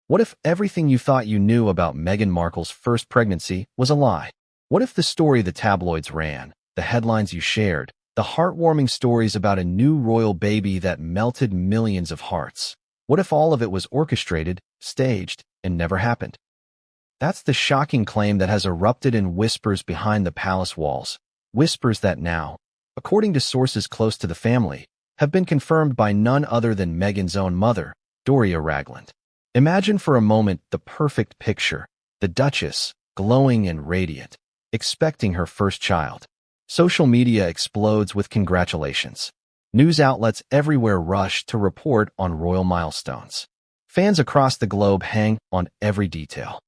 What if everything you thought you knew about Meghan Markle's first pregnancy was a lie? What if the story the tabloids ran, the headlines you shared, the heartwarming stories about a new royal baby that melted millions of hearts? What if all of it was orchestrated, staged, and never happened? That's the shocking claim that has erupted in whispers behind the palace walls, whispers that now, according to sources close to the family, have been confirmed by none other than Meghan's own mother, Doria Ragland. Imagine for a moment the perfect picture, the Duchess, glowing and radiant, expecting her first child. Social media explodes with congratulations. News outlets everywhere rush to report on royal milestones. Fans across the globe hang on every detail.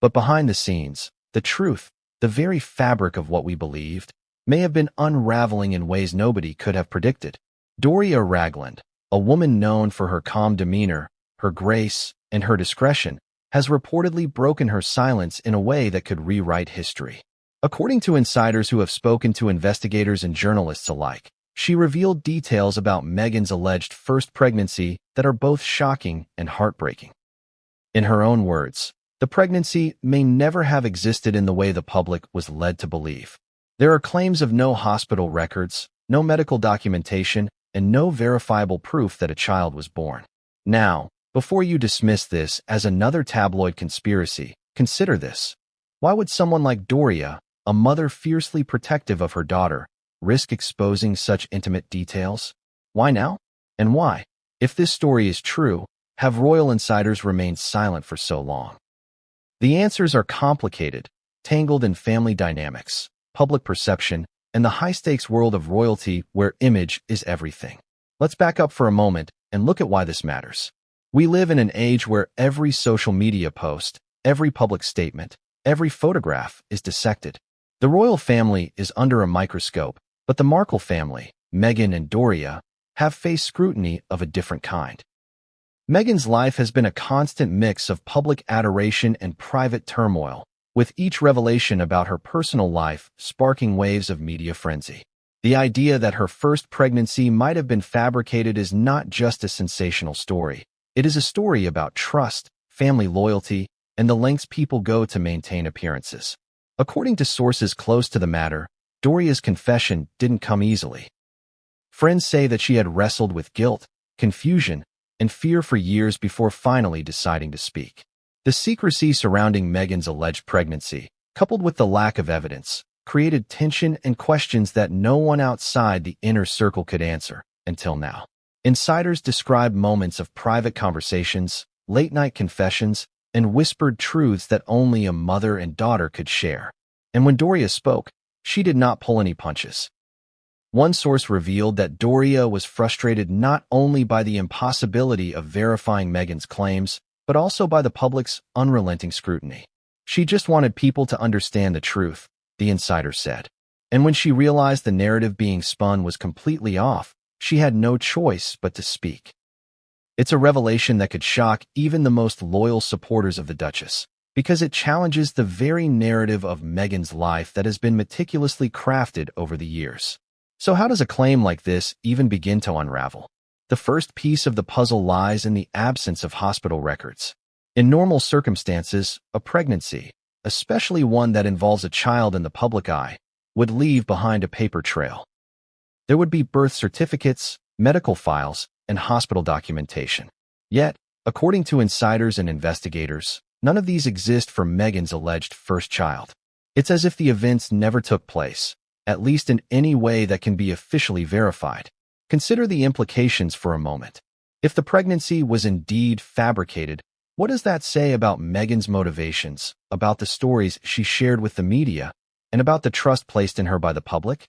But behind the scenes, the truth, the very fabric of what we believed, may have been unraveling in ways nobody could have predicted. Doria Ragland, a woman known for her calm demeanor, her grace, and her discretion, has reportedly broken her silence in a way that could rewrite history. According to insiders who have spoken to investigators and journalists alike, she revealed details about Meghan's alleged first pregnancy that are both shocking and heartbreaking. In her own words, the pregnancy may never have existed in the way the public was led to believe. There are claims of no hospital records, no medical documentation, and no verifiable proof that a child was born. Now, before you dismiss this as another tabloid conspiracy, consider this. Why would someone like Doria, a mother fiercely protective of her daughter, risk exposing such intimate details? Why now? And why, if this story is true, have royal insiders remained silent for so long? The answers are complicated, tangled in family dynamics, public perception, and the high-stakes world of royalty where image is everything. Let's back up for a moment and look at why this matters. We live in an age where every social media post, every public statement, every photograph is dissected. The royal family is under a microscope, but the Markle family, Meghan and Doria, have faced scrutiny of a different kind. Meghan's life has been a constant mix of public adoration and private turmoil, with each revelation about her personal life sparking waves of media frenzy. The idea that her first pregnancy might have been fabricated is not just a sensational story. It is a story about trust, family loyalty, and the lengths people go to maintain appearances. According to sources close to the matter, Doria's confession didn't come easily. Friends say that she had wrestled with guilt, confusion, and fear for years before finally deciding to speak. The secrecy surrounding Meghan's alleged pregnancy, coupled with the lack of evidence, created tension and questions that no one outside the inner circle could answer, until now. Insiders describe moments of private conversations, late-night confessions, and whispered truths that only a mother and daughter could share. And when Doria spoke, she did not pull any punches. One source revealed that Doria was frustrated not only by the impossibility of verifying Meghan's claims, but also by the public's unrelenting scrutiny. She just wanted people to understand the truth, the insider said. And when she realized the narrative being spun was completely off, she had no choice but to speak. It's a revelation that could shock even the most loyal supporters of the Duchess, because it challenges the very narrative of Meghan's life that has been meticulously crafted over the years. So how does a claim like this even begin to unravel? The first piece of the puzzle lies in the absence of hospital records. In normal circumstances, a pregnancy, especially one that involves a child in the public eye, would leave behind a paper trail. There would be birth certificates, medical files, and hospital documentation. Yet, according to insiders and investigators, none of these exist for Meghan's alleged first child. It's as if the events never took place, at least in any way that can be officially verified. Consider the implications for a moment. If the pregnancy was indeed fabricated, what does that say about Meghan's motivations, about the stories she shared with the media, and about the trust placed in her by the public?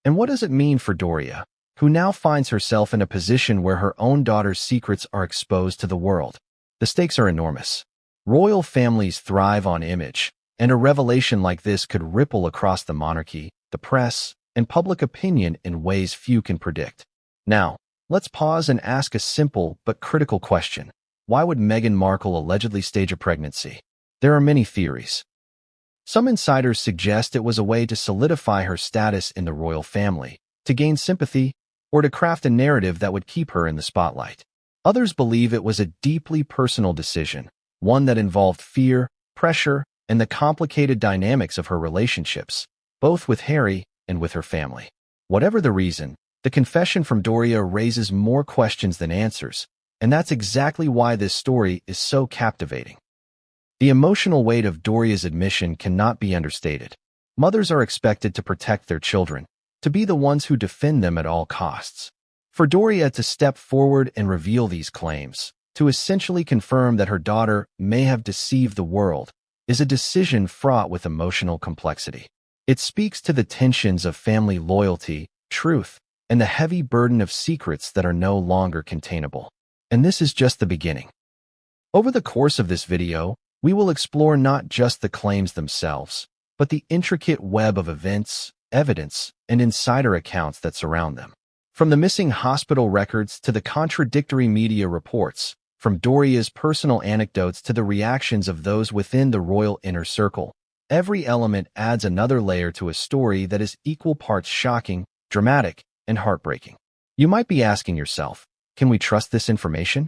And what does it mean for Doria, who now finds herself in a position where her own daughter's secrets are exposed to the world? The stakes are enormous. Royal families thrive on image, and a revelation like this could ripple across the monarchy, the press, and public opinion in ways few can predict. Now, let's pause and ask a simple but critical question. Why would Meghan Markle allegedly stage a pregnancy? There are many theories. Some insiders suggest it was a way to solidify her status in the royal family, to gain sympathy, or to craft a narrative that would keep her in the spotlight. Others believe it was a deeply personal decision, one that involved fear, pressure, and the complicated dynamics of her relationships, both with Harry and with her family. Whatever the reason, the confession from Doria raises more questions than answers, and that's exactly why this story is so captivating. The emotional weight of Doria's admission cannot be understated. Mothers are expected to protect their children, to be the ones who defend them at all costs. For Doria to step forward and reveal these claims, to essentially confirm that her daughter may have deceived the world, is a decision fraught with emotional complexity. It speaks to the tensions of family loyalty, truth, and the heavy burden of secrets that are no longer containable. And this is just the beginning. Over the course of this video, we will explore not just the claims themselves, but the intricate web of events, evidence, and insider accounts that surround them. From the missing hospital records to the contradictory media reports, from Doria's personal anecdotes to the reactions of those within the royal inner circle, every element adds another layer to a story that is equal parts shocking, dramatic, and heartbreaking. You might be asking yourself, can we trust this information?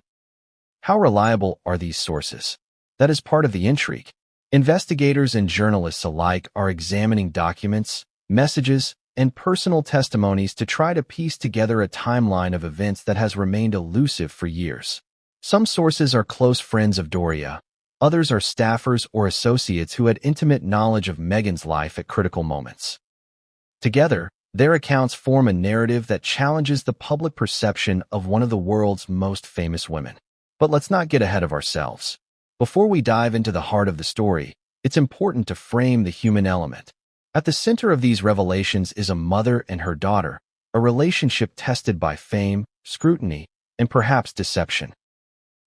How reliable are these sources? That is part of the intrigue. Investigators and journalists alike are examining documents, messages, and personal testimonies to try to piece together a timeline of events that has remained elusive for years. Some sources are close friends of Doria. Others are staffers or associates who had intimate knowledge of Meghan's life at critical moments. Together, their accounts form a narrative that challenges the public perception of one of the world's most famous women. But let's not get ahead of ourselves. Before we dive into the heart of the story, it's important to frame the human element. At the center of these revelations is a mother and her daughter, a relationship tested by fame, scrutiny, and perhaps deception.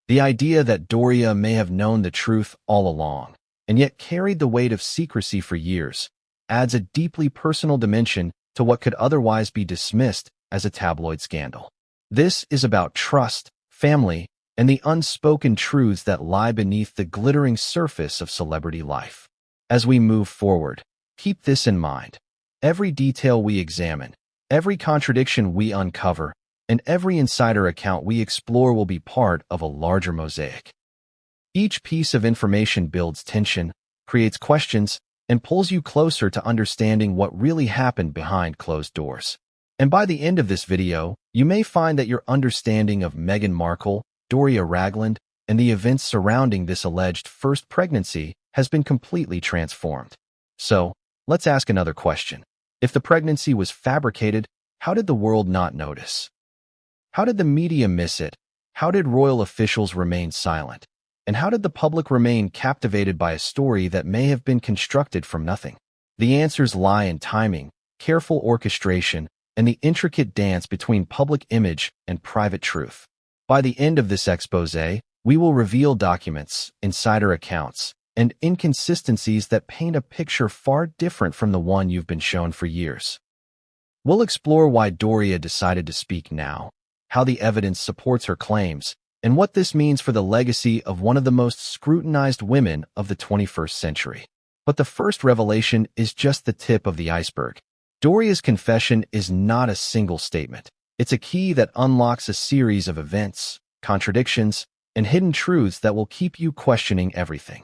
The idea that Doria may have known the truth all along, and yet carried the weight of secrecy for years, adds a deeply personal dimension to what could otherwise be dismissed as a tabloid scandal. This is about trust, family, and the unspoken truths that lie beneath the glittering surface of celebrity life. As we move forward, keep this in mind. Every detail we examine, every contradiction we uncover, and every insider account we explore will be part of a larger mosaic. Each piece of information builds tension, creates questions, and pulls you closer to understanding what really happened behind closed doors. And by the end of this video, you may find that your understanding of Meghan Markle, Doria Ragland, and the events surrounding this alleged first pregnancy has been completely transformed. So, let's ask another question. If the pregnancy was fabricated, how did the world not notice? How did the media miss it? How did royal officials remain silent? And how did the public remain captivated by a story that may have been constructed from nothing? The answers lie in timing, careful orchestration, and the intricate dance between public image and private truth. By the end of this exposé, we will reveal documents, insider accounts, and inconsistencies that paint a picture far different from the one you've been shown for years. We'll explore why Doria decided to speak now, how the evidence supports her claims, and what this means for the legacy of one of the most scrutinized women of the 21st century. But the first revelation is just the tip of the iceberg. Doria's confession is not a single statement. It's a key that unlocks a series of events, contradictions, and hidden truths that will keep you questioning everything.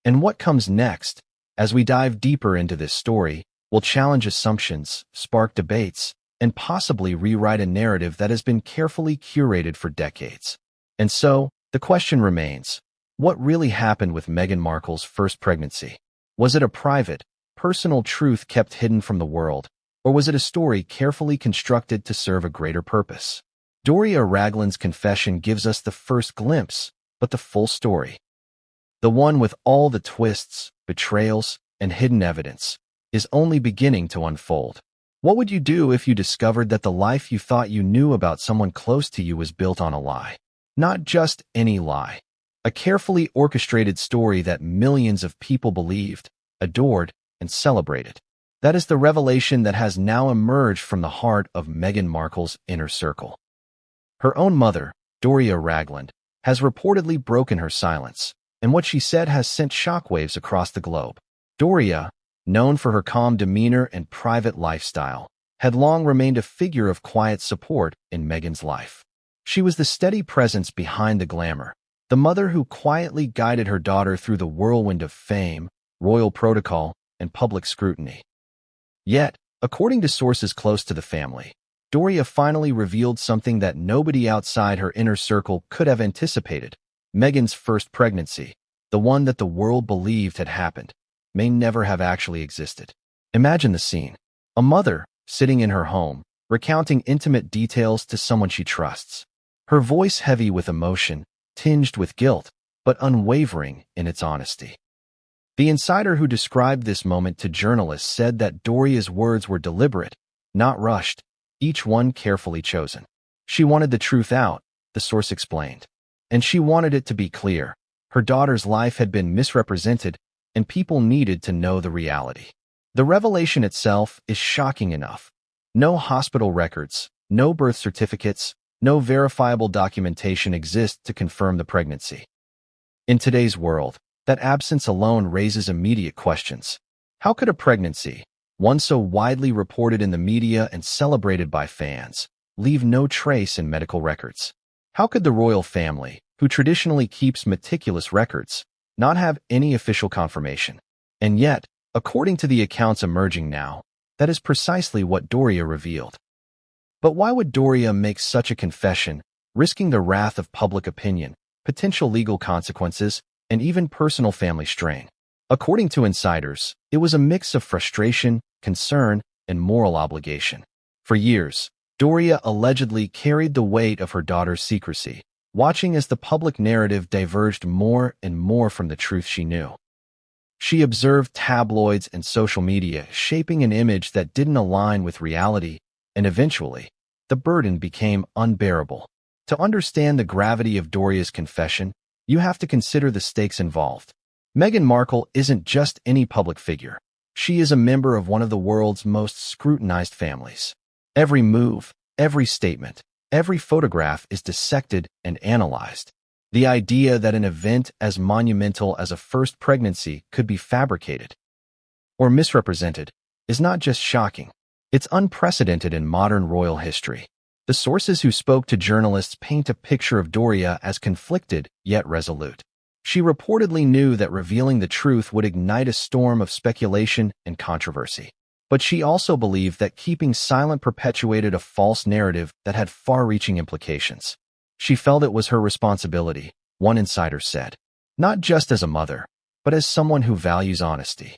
And what comes next, as we dive deeper into this story, will challenge assumptions, spark debates, and possibly rewrite a narrative that has been carefully curated for decades. And so, the question remains, what really happened with Meghan Markle's first pregnancy? Was it a private, personal truth kept hidden from the world, or was it a story carefully constructed to serve a greater purpose? Doria Ragland's confession gives us the first glimpse, but the full story, the one with all the twists, betrayals, and hidden evidence, is only beginning to unfold. What would you do if you discovered that the life you thought you knew about someone close to you was built on a lie? Not just any lie. A carefully orchestrated story that millions of people believed, adored, and celebrated. That is the revelation that has now emerged from the heart of Meghan Markle's inner circle. Her own mother, Doria Ragland, has reportedly broken her silence, and what she said has sent shockwaves across the globe. Doria, known for her calm demeanor and private lifestyle, had long remained a figure of quiet support in Meghan's life. She was the steady presence behind the glamour, the mother who quietly guided her daughter through the whirlwind of fame, royal protocol, and public scrutiny. Yet, according to sources close to the family, Doria finally revealed something that nobody outside her inner circle could have anticipated. Meghan's first pregnancy, the one that the world believed had happened, may never have actually existed. Imagine the scene. A mother, sitting in her home, recounting intimate details to someone she trusts. Her voice heavy with emotion, tinged with guilt, but unwavering in its honesty. The insider who described this moment to journalists said that Doria's words were deliberate, not rushed, each one carefully chosen. She wanted the truth out, the source explained. And she wanted it to be clear. Her daughter's life had been misrepresented, and people needed to know the reality. The revelation itself is shocking enough. No hospital records, no birth certificates, no verifiable documentation exists to confirm the pregnancy. In today's world, that absence alone raises immediate questions. How could a pregnancy, one so widely reported in the media and celebrated by fans, leave no trace in medical records? How could the royal family, who traditionally keeps meticulous records, not have any official confirmation? And yet, according to the accounts emerging now, that is precisely what Doria revealed. But why would Doria make such a confession, risking the wrath of public opinion, potential legal consequences, and even personal family strain? According to insiders, it was a mix of frustration, concern, and moral obligation. For years, Doria allegedly carried the weight of her daughter's secrecy, watching as the public narrative diverged more and more from the truth she knew. She observed tabloids and social media shaping an image that didn't align with reality, and eventually, the burden became unbearable. To understand the gravity of Doria's confession, you have to consider the stakes involved. Meghan Markle isn't just any public figure. She is a member of one of the world's most scrutinized families. Every move, every statement, every photograph is dissected and analyzed. The idea that an event as monumental as a first pregnancy could be fabricated or misrepresented is not just shocking, it's unprecedented in modern royal history. The sources who spoke to journalists paint a picture of Doria as conflicted yet resolute. She reportedly knew that revealing the truth would ignite a storm of speculation and controversy. But she also believed that keeping silent perpetuated a false narrative that had far-reaching implications. She felt it was her responsibility, one insider said, not just as a mother, but as someone who values honesty.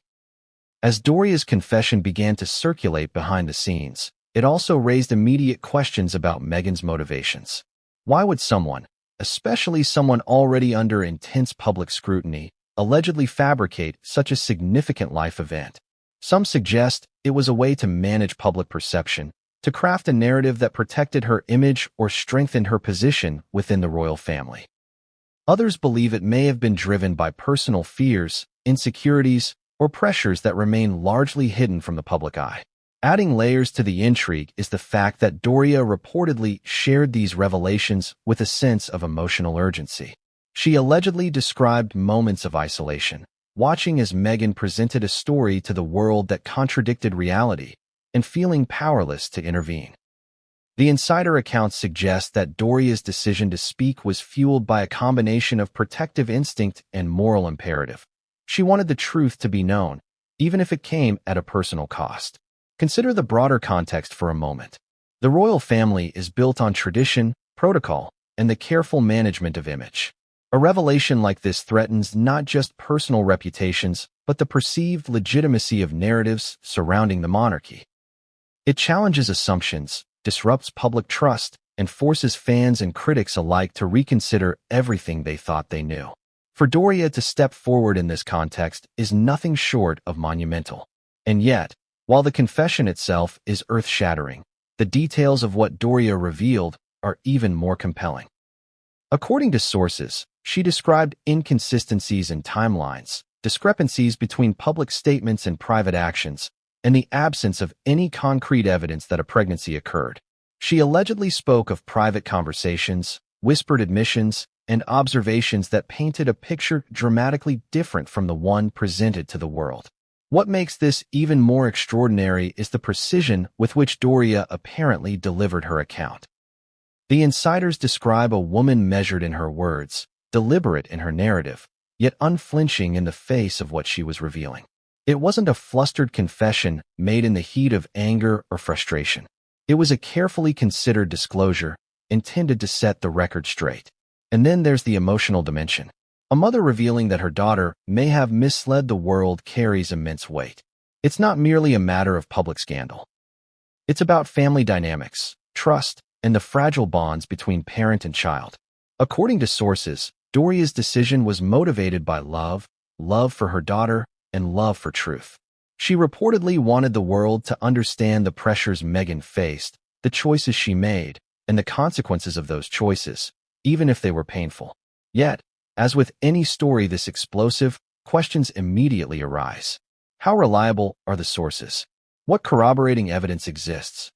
As Doria's confession began to circulate behind the scenes, it also raised immediate questions about Meghan's motivations. Why would someone, especially someone already under intense public scrutiny, allegedly fabricate such a significant life event? Some suggest it was a way to manage public perception, to craft a narrative that protected her image or strengthened her position within the royal family. Others believe it may have been driven by personal fears, insecurities, or pressures that remain largely hidden from the public eye. Adding layers to the intrigue is the fact that Doria reportedly shared these revelations with a sense of emotional urgency. She allegedly described moments of isolation, watching as Meghan presented a story to the world that contradicted reality, and feeling powerless to intervene. The insider accounts suggest that Doria's decision to speak was fueled by a combination of protective instinct and moral imperative. She wanted the truth to be known, even if it came at a personal cost. Consider the broader context for a moment. The royal family is built on tradition, protocol, and the careful management of image. A revelation like this threatens not just personal reputations, but the perceived legitimacy of narratives surrounding the monarchy. It challenges assumptions, disrupts public trust, and forces fans and critics alike to reconsider everything they thought they knew. For Doria to step forward in this context is nothing short of monumental. And yet, while the confession itself is earth-shattering, the details of what Doria revealed are even more compelling. According to sources, she described inconsistencies in timelines, discrepancies between public statements and private actions, and the absence of any concrete evidence that a pregnancy occurred. She allegedly spoke of private conversations, whispered admissions, and observations that painted a picture dramatically different from the one presented to the world. What makes this even more extraordinary is the precision with which Doria apparently delivered her account. The insiders describe a woman measured in her words, deliberate in her narrative, yet unflinching in the face of what she was revealing. It wasn't a flustered confession made in the heat of anger or frustration. It was a carefully considered disclosure intended to set the record straight. And then there's the emotional dimension. A mother revealing that her daughter may have misled the world carries immense weight. It's not merely a matter of public scandal. It's about family dynamics, trust, and the fragile bonds between parent and child. According to sources, Doria's decision was motivated by love for her daughter, and love for truth. She reportedly wanted the world to understand the pressures Meghan faced, the choices she made, and the consequences of those choices, even if they were painful. Yet, as with any story this explosive, questions immediately arise. How reliable are the sources? What corroborating evidence exists?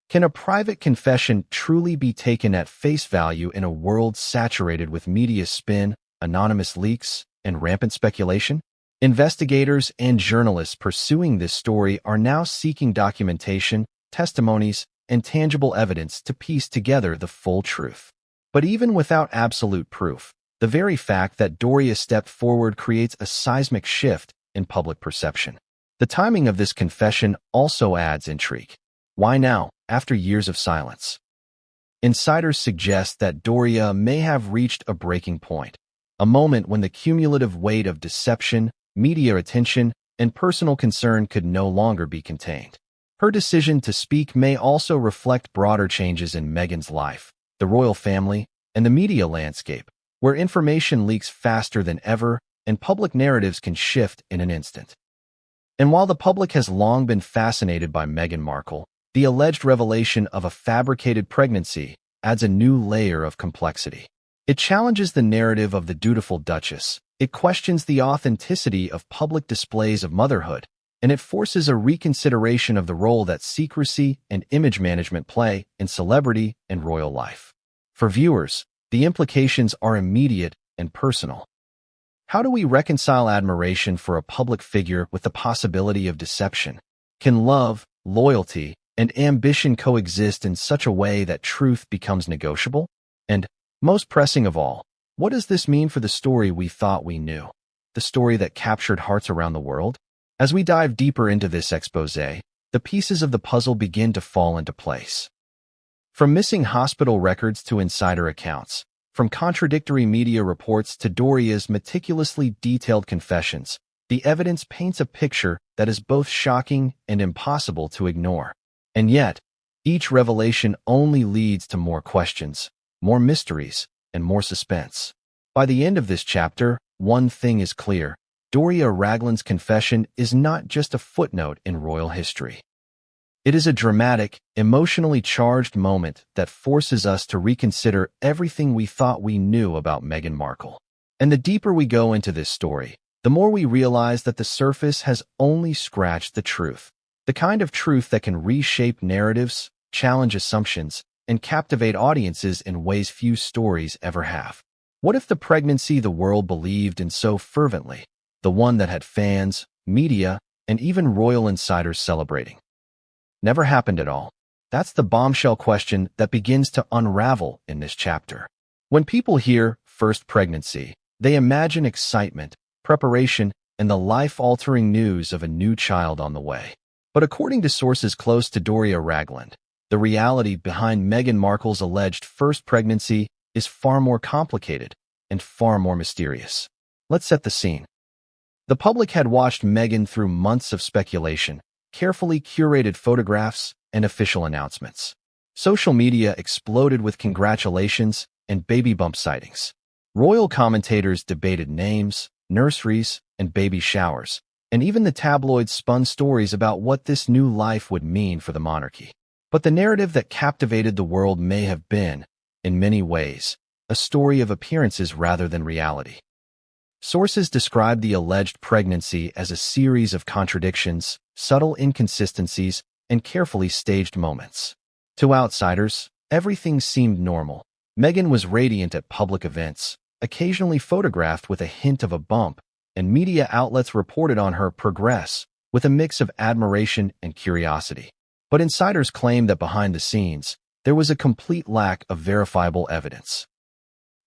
Can a private confession truly be taken at face value in a world saturated with media spin, anonymous leaks, and rampant speculation? Investigators and journalists pursuing this story are now seeking documentation, testimonies, and tangible evidence to piece together the full truth. But even without absolute proof, the very fact that Doria stepped forward creates a seismic shift in public perception. The timing of this confession also adds intrigue. Why now, after years of silence? Insiders suggest that Doria may have reached a breaking point, a moment when the cumulative weight of deception, media attention, and personal concern could no longer be contained. Her decision to speak may also reflect broader changes in Meghan's life, the royal family, and the media landscape, where information leaks faster than ever and public narratives can shift in an instant. And while the public has long been fascinated by Meghan Markle, the alleged revelation of a fabricated pregnancy adds a new layer of complexity. It challenges the narrative of the dutiful Duchess, it questions the authenticity of public displays of motherhood, and it forces a reconsideration of the role that secrecy and image management play in celebrity and royal life. For viewers, the implications are immediate and personal. How do we reconcile admiration for a public figure with the possibility of deception? Can love, loyalty, and ambition coexist in such a way that truth becomes negotiable? And, most pressing of all, what does this mean for the story we thought we knew? The story that captured hearts around the world? As we dive deeper into this exposé, the pieces of the puzzle begin to fall into place. From missing hospital records to insider accounts, from contradictory media reports to Doria's meticulously detailed confessions, the evidence paints a picture that is both shocking and impossible to ignore. And yet, each revelation only leads to more questions, more mysteries, and more suspense. By the end of this chapter, one thing is clear: Doria Ragland's confession is not just a footnote in royal history. It is a dramatic, emotionally charged moment that forces us to reconsider everything we thought we knew about Meghan Markle. And the deeper we go into this story, the more we realize that the surface has only scratched the truth. The kind of truth that can reshape narratives, challenge assumptions, and captivate audiences in ways few stories ever have. What if the pregnancy the world believed in so fervently, the one that had fans, media, and even royal insiders celebrating, never happened at all? That's the bombshell question that begins to unravel in this chapter. When people hear first pregnancy, they imagine excitement, preparation, and the life-altering news of a new child on the way. But according to sources close to Doria Ragland, the reality behind Meghan Markle's alleged first pregnancy is far more complicated and far more mysterious. Let's set the scene. The public had watched Meghan through months of speculation, carefully curated photographs, and official announcements. Social media exploded with congratulations and baby bump sightings. Royal commentators debated names, nurseries, and baby showers, and even the tabloids spun stories about what this new life would mean for the monarchy. But the narrative that captivated the world may have been, in many ways, a story of appearances rather than reality. Sources describe the alleged pregnancy as a series of contradictions, subtle inconsistencies, and carefully staged moments. To outsiders, everything seemed normal. Meghan was radiant at public events, occasionally photographed with a hint of a bump, and media outlets reported on her progress with a mix of admiration and curiosity. But insiders claimed that behind the scenes, there was a complete lack of verifiable evidence.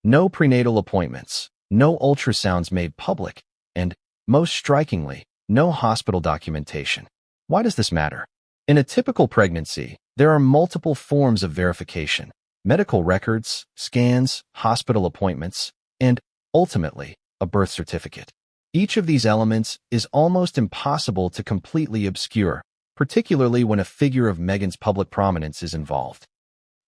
No prenatal appointments, no ultrasounds made public, and, most strikingly, no hospital documentation. Why does this matter? In a typical pregnancy, there are multiple forms of verification: medical records, scans, hospital appointments, and, ultimately, a birth certificate. Each of these elements is almost impossible to completely obscure, particularly when a figure of Meghan's public prominence is involved.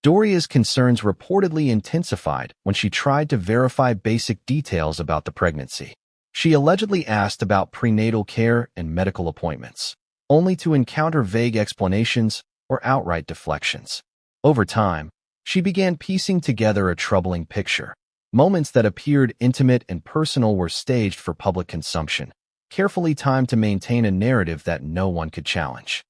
Doria's concerns reportedly intensified when she tried to verify basic details about the pregnancy. She allegedly asked about prenatal care and medical appointments, only to encounter vague explanations or outright deflections. Over time, she began piecing together a troubling picture. Moments that appeared intimate and personal were staged for public consumption, carefully timed to maintain a narrative that no one could challenge.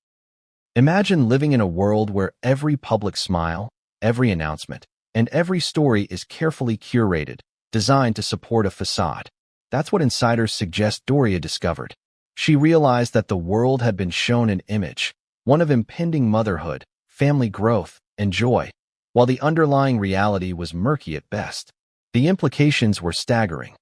Imagine living in a world where every public smile, every announcement, and every story is carefully curated, designed to support a facade. That's what insiders suggest Doria discovered. She realized that the world had been shown an image, one of impending motherhood, family growth, and joy, while the underlying reality was murky at best. The implications were staggering.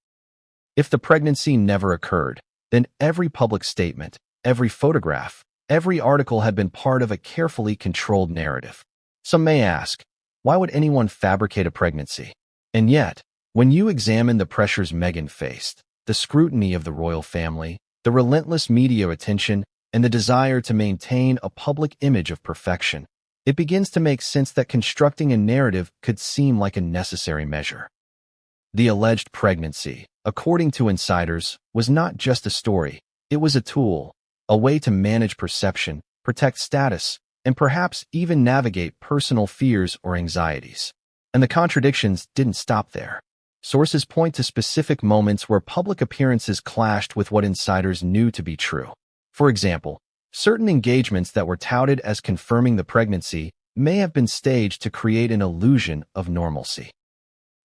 If the pregnancy never occurred, then every public statement, every photograph, every article had been part of a carefully controlled narrative. Some may ask, why would anyone fabricate a pregnancy? And yet, when you examine the pressures Meghan faced, the scrutiny of the royal family, the relentless media attention, and the desire to maintain a public image of perfection, it begins to make sense that constructing a narrative could seem like a necessary measure. The alleged pregnancy, according to insiders, was not just a story. It was a tool, a way to manage perception, protect status, and perhaps even navigate personal fears or anxieties. And the contradictions didn't stop there. Sources point to specific moments where public appearances clashed with what insiders knew to be true. For example, certain engagements that were touted as confirming the pregnancy may have been staged to create an illusion of normalcy.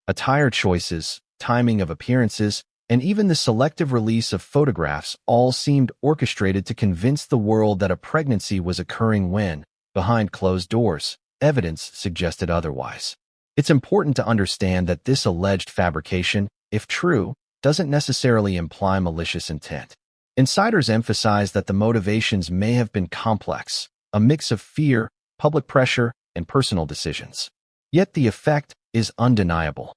Attire choices, timing of appearances, and even the selective release of photographs all seemed orchestrated to convince the world that a pregnancy was occurring when, behind closed doors, evidence suggested otherwise. It's important to understand that this alleged fabrication, if true, doesn't necessarily imply malicious intent. Insiders emphasize that the motivations may have been complex, a mix of fear, public pressure, and personal decisions. Yet the effect is undeniable.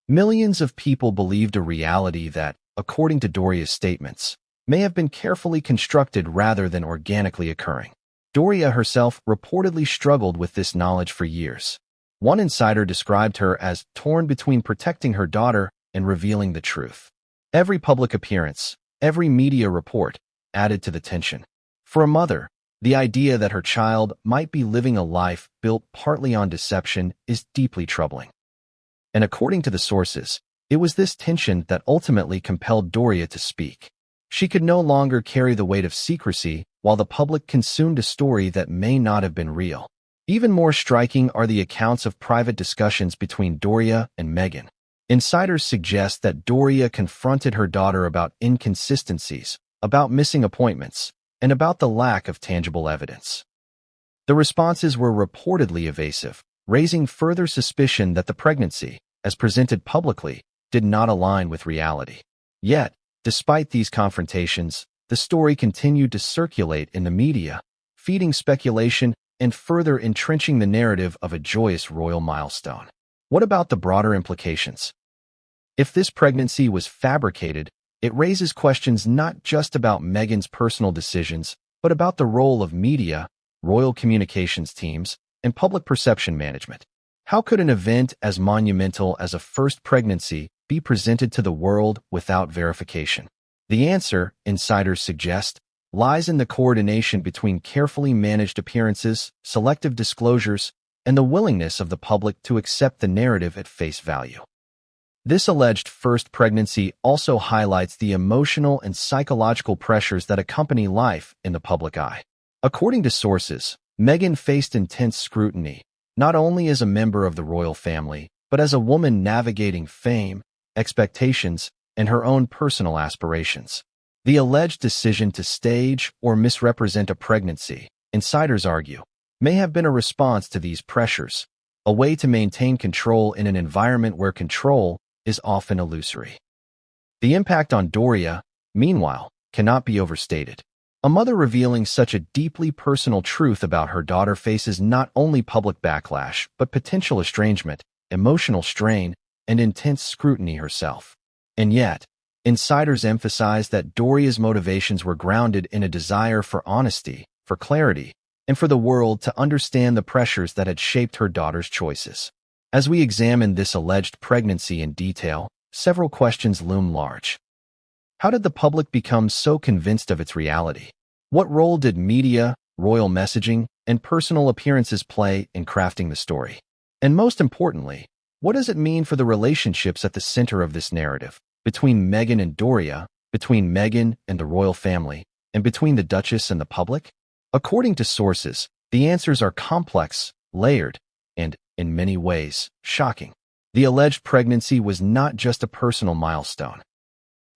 Millions of people believed a reality that, according to Doria's statements, may have been carefully constructed rather than organically occurring. Doria herself reportedly struggled with this knowledge for years. One insider described her as torn between protecting her daughter and revealing the truth. Every public appearance, every media report, added to the tension. For a mother, the idea that her child might be living a life built partly on deception is deeply troubling. And according to the sources, it was this tension that ultimately compelled Doria to speak. She could no longer carry the weight of secrecy while the public consumed a story that may not have been real. Even more striking are the accounts of private discussions between Doria and Meghan. Insiders suggest that Doria confronted her daughter about inconsistencies, about missing appointments, and about the lack of tangible evidence. The responses were reportedly evasive, raising further suspicion that the pregnancy, as presented publicly, did not align with reality. Yet, despite these confrontations, the story continued to circulate in the media, feeding speculation and further entrenching the narrative of a joyous royal milestone. What about the broader implications? If this pregnancy was fabricated, it raises questions not just about Meghan's personal decisions, but about the role of media, royal communications teams, and public perception management. How could an event as monumental as a first pregnancy be presented to the world without verification? The answer, insiders suggest, lies in the coordination between carefully managed appearances, selective disclosures, and the willingness of the public to accept the narrative at face value. This alleged first pregnancy also highlights the emotional and psychological pressures that accompany life in the public eye. According to sources, Meghan faced intense scrutiny, not only as a member of the royal family, but as a woman navigating fame, expectations, and her own personal aspirations. The alleged decision to stage or misrepresent a pregnancy, insiders argue, may have been a response to these pressures, a way to maintain control in an environment where control is often illusory. The impact on Doria, meanwhile, cannot be overstated. A mother revealing such a deeply personal truth about her daughter faces not only public backlash, but potential estrangement, emotional strain, and intense scrutiny herself. And yet, insiders emphasize that Doria's motivations were grounded in a desire for honesty, for clarity, and for the world to understand the pressures that had shaped her daughter's choices. As we examine this alleged pregnancy in detail, several questions loom large. How did the public become so convinced of its reality? What role did media, royal messaging, and personal appearances play in crafting the story? And most importantly, what does it mean for the relationships at the center of this narrative, between Meghan and Doria, between Meghan and the royal family, and between the Duchess and the public? According to sources, the answers are complex, layered, and, in many ways, shocking. The alleged pregnancy was not just a personal milestone.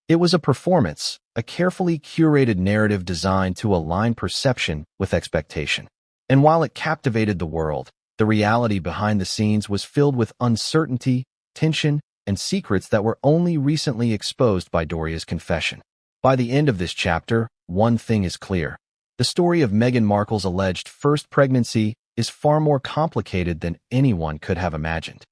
It was a performance, a carefully curated narrative designed to align perception with expectation. And while it captivated the world, the reality behind the scenes was filled with uncertainty, tension, and secrets that were only recently exposed by Doria's confession. By the end of this chapter, one thing is clear. The story of Meghan Markle's alleged first pregnancy is far more complicated than anyone could have imagined.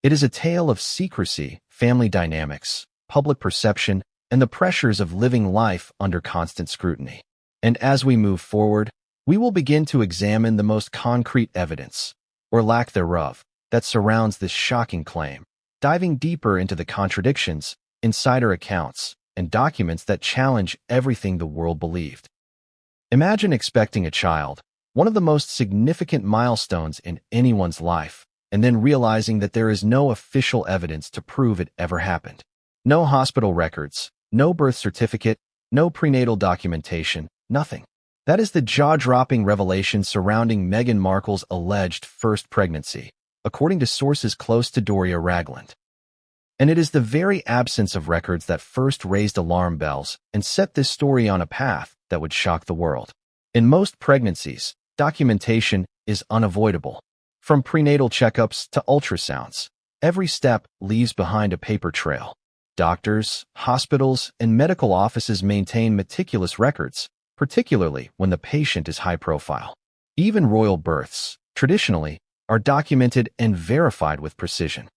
It is a tale of secrecy, family dynamics, public perception, and the pressures of living life under constant scrutiny. And as we move forward, we will begin to examine the most concrete evidence, or lack thereof, that surrounds this shocking claim, diving deeper into the contradictions, insider accounts, and documents that challenge everything the world believed. Imagine expecting a child, one of the most significant milestones in anyone's life, and then realizing that there is no official evidence to prove it ever happened. No hospital records, no birth certificate, no prenatal documentation, nothing. That is the jaw-dropping revelation surrounding Meghan Markle's alleged first pregnancy, according to sources close to Doria Ragland. And it is the very absence of records that first raised alarm bells and set this story on a path that would shock the world. In most pregnancies, documentation is unavoidable. From prenatal checkups to ultrasounds, every step leaves behind a paper trail. Doctors, hospitals, and medical offices maintain meticulous records, particularly when the patient is high profile. Even royal births, traditionally, are documented and verified with precision.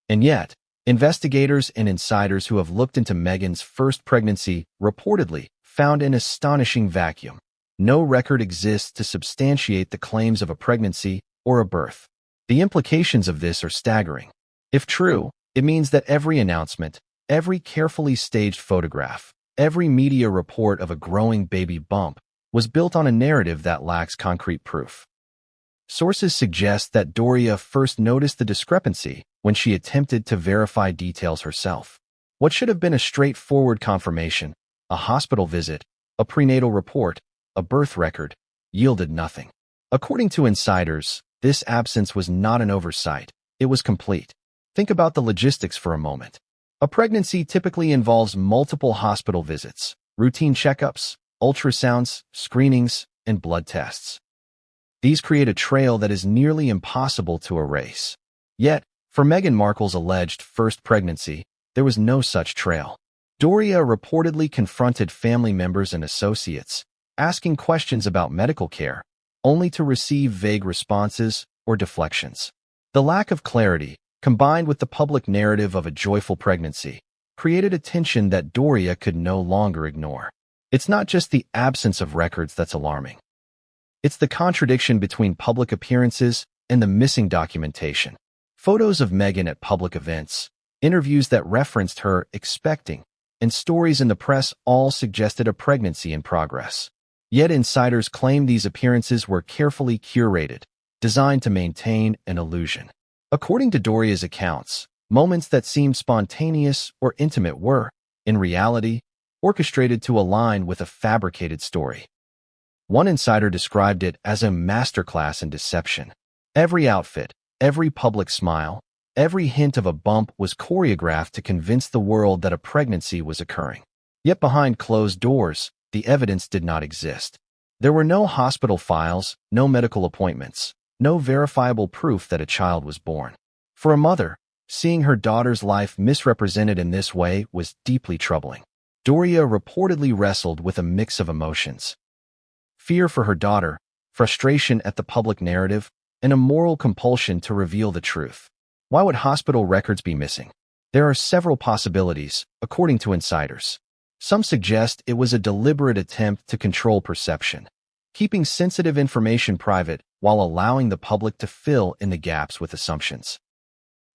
And yet, investigators and insiders who have looked into Meghan's first pregnancy reportedly found an astonishing vacuum. No record exists to substantiate the claims of a pregnancy or a birth. The implications of this are staggering. If true, it means that every announcement, every carefully staged photograph, every media report of a growing baby bump was built on a narrative that lacks concrete proof. Sources suggest that Doria first noticed the discrepancy when she attempted to verify details herself. What should have been a straightforward confirmation, a hospital visit, a prenatal report, a birth record, yielded nothing. According to insiders, this absence was not an oversight, it was complete. Think about the logistics for a moment. A pregnancy typically involves multiple hospital visits, routine checkups, ultrasounds, screenings, and blood tests. These create a trail that is nearly impossible to erase. Yet, for Meghan Markle's alleged first pregnancy, there was no such trail. Doria reportedly confronted family members and associates, asking questions about medical care, only to receive vague responses or deflections. The lack of clarity, combined with the public narrative of a joyful pregnancy, created a tension that Doria could no longer ignore. It's not just the absence of records that's alarming. It's the contradiction between public appearances and the missing documentation. Photos of Meghan at public events, interviews that referenced her expecting, and stories in the press all suggested a pregnancy in progress. Yet insiders claim these appearances were carefully curated, designed to maintain an illusion. According to Doria's accounts, moments that seemed spontaneous or intimate were, in reality, orchestrated to align with a fabricated story. One insider described it as a masterclass in deception. Every outfit, every public smile, every hint of a bump was choreographed to convince the world that a pregnancy was occurring. Yet behind closed doors, the evidence did not exist. There were no hospital files, no medical appointments, no verifiable proof that a child was born. For a mother, seeing her daughter's life misrepresented in this way was deeply troubling. Doria reportedly wrestled with a mix of emotions: fear for her daughter, frustration at the public narrative, and a moral compulsion to reveal the truth. Why would hospital records be missing? There are several possibilities, according to insiders. Some suggest it was a deliberate attempt to control perception, keeping sensitive information private while allowing the public to fill in the gaps with assumptions.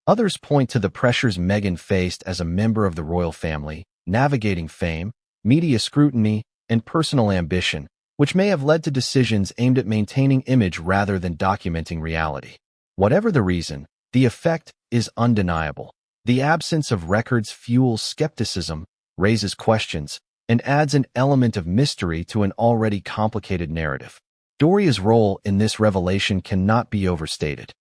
Others point to the pressures Meghan faced as a member of the royal family, navigating fame, media scrutiny, and personal ambition, which may have led to decisions aimed at maintaining image rather than documenting reality. Whatever the reason, the effect is undeniable. The absence of records fuels skepticism, raises questions, and adds an element of mystery to an already complicated narrative. Doria's role in this revelation cannot be overstated.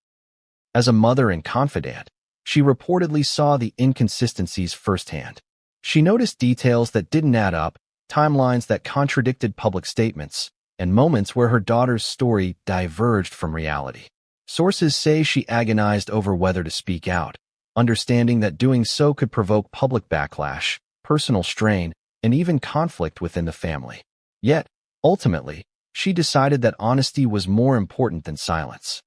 As a mother and confidant, she reportedly saw the inconsistencies firsthand. She noticed details that didn't add up, timelines that contradicted public statements, and moments where her daughter's story diverged from reality. Sources say she agonized over whether to speak out, understanding that doing so could provoke public backlash, personal strain, and even conflict within the family. Yet, ultimately, she decided that honesty was more important than silence.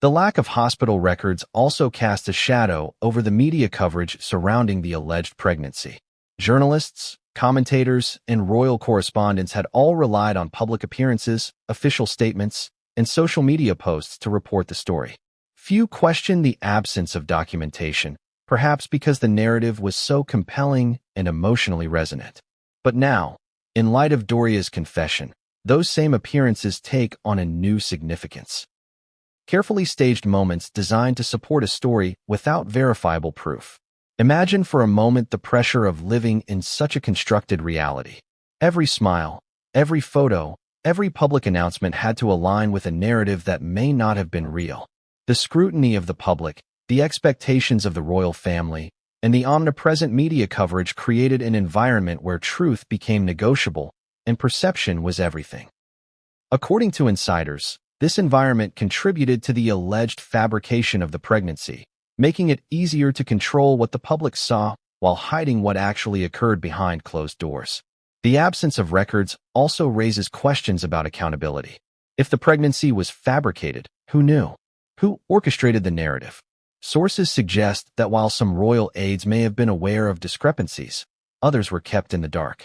The lack of hospital records also cast a shadow over the media coverage surrounding the alleged pregnancy. Journalists, commentators, and royal correspondents had all relied on public appearances, official statements, and social media posts to report the story. Few questioned the absence of documentation, perhaps because the narrative was so compelling and emotionally resonant. But now, in light of Doria's confession, those same appearances take on a new significance. Carefully staged moments designed to support a story without verifiable proof. Imagine for a moment the pressure of living in such a constructed reality. Every smile, every photo, every public announcement had to align with a narrative that may not have been real. The scrutiny of the public, the expectations of the royal family, and the omnipresent media coverage created an environment where truth became negotiable and perception was everything. According to insiders, this environment contributed to the alleged fabrication of the pregnancy, making it easier to control what the public saw while hiding what actually occurred behind closed doors. The absence of records also raises questions about accountability. If the pregnancy was fabricated, who knew? Who orchestrated the narrative? Sources suggest that while some royal aides may have been aware of discrepancies, others were kept in the dark.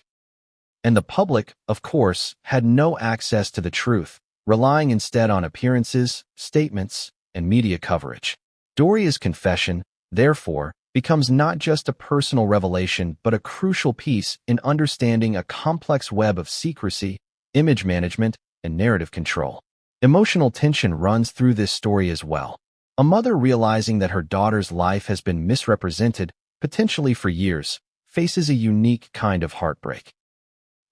And the public, of course, had no access to the truth, relying instead on appearances, statements, and media coverage. Doria's confession, therefore, becomes not just a personal revelation but a crucial piece in understanding a complex web of secrecy, image management, and narrative control. Emotional tension runs through this story as well. A mother realizing that her daughter's life has been misrepresented, potentially for years, faces a unique kind of heartbreak.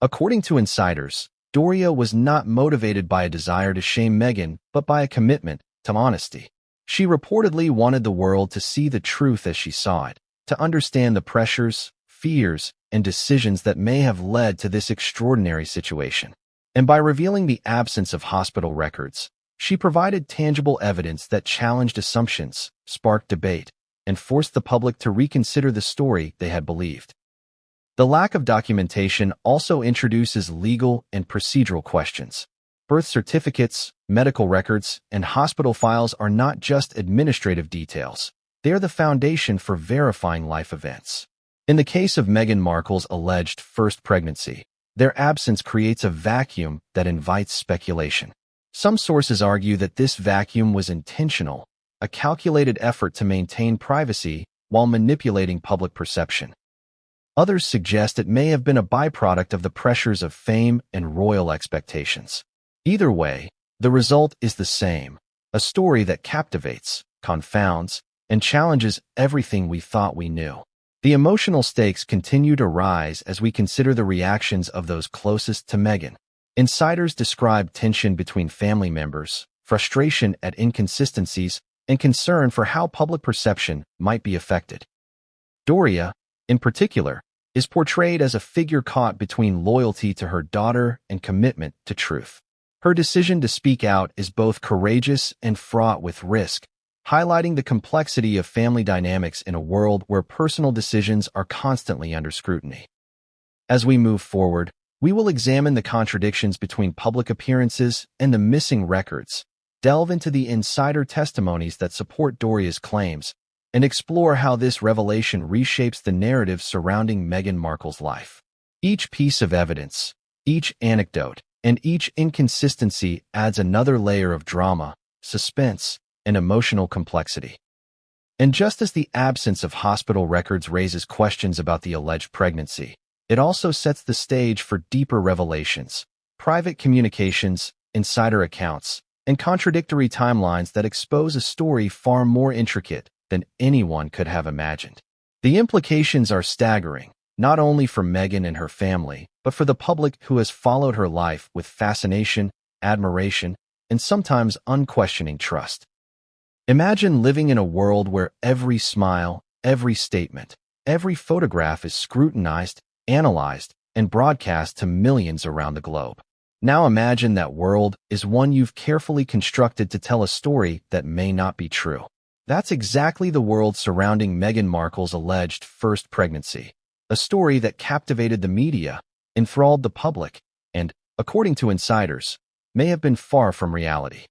According to insiders, Doria was not motivated by a desire to shame Meghan, but by a commitment to honesty. She reportedly wanted the world to see the truth as she saw it, to understand the pressures, fears, and decisions that may have led to this extraordinary situation. And by revealing the absence of hospital records, she provided tangible evidence that challenged assumptions, sparked debate, and forced the public to reconsider the story they had believed. The lack of documentation also introduces legal and procedural questions. Birth certificates, medical records, and hospital files are not just administrative details. They are the foundation for verifying life events. In the case of Meghan Markle's alleged first pregnancy, their absence creates a vacuum that invites speculation. Some sources argue that this vacuum was intentional, a calculated effort to maintain privacy while manipulating public perception. Others suggest it may have been a byproduct of the pressures of fame and royal expectations. Either way, the result is the same, a story that captivates, confounds, and challenges everything we thought we knew. The emotional stakes continue to rise as we consider the reactions of those closest to Meghan. Insiders describe tension between family members, frustration at inconsistencies, and concern for how public perception might be affected. Doria, in particular, is portrayed as a figure caught between loyalty to her daughter and commitment to truth. Her decision to speak out is both courageous and fraught with risk, highlighting the complexity of family dynamics in a world where personal decisions are constantly under scrutiny. As we move forward, we will examine the contradictions between public appearances and the missing records, delve into the insider testimonies that support Doria's claims, and explore how this revelation reshapes the narrative surrounding Meghan Markle's life. Each piece of evidence, each anecdote, and each inconsistency adds another layer of drama, suspense, and emotional complexity. And just as the absence of hospital records raises questions about the alleged pregnancy, it also sets the stage for deeper revelations, private communications, insider accounts, and contradictory timelines that expose a story far more intricate than anyone could have imagined. The implications are staggering, not only for Meghan and her family, but for the public who has followed her life with fascination, admiration, and sometimes unquestioning trust. Imagine living in a world where every smile, every statement, every photograph is scrutinized, analyzed, and broadcast to millions around the globe. Now imagine that world is one you've carefully constructed to tell a story that may not be true. That's exactly the world surrounding Meghan Markle's alleged first pregnancy, a story that captivated the media, enthralled the public, and, according to insiders, may have been far from reality.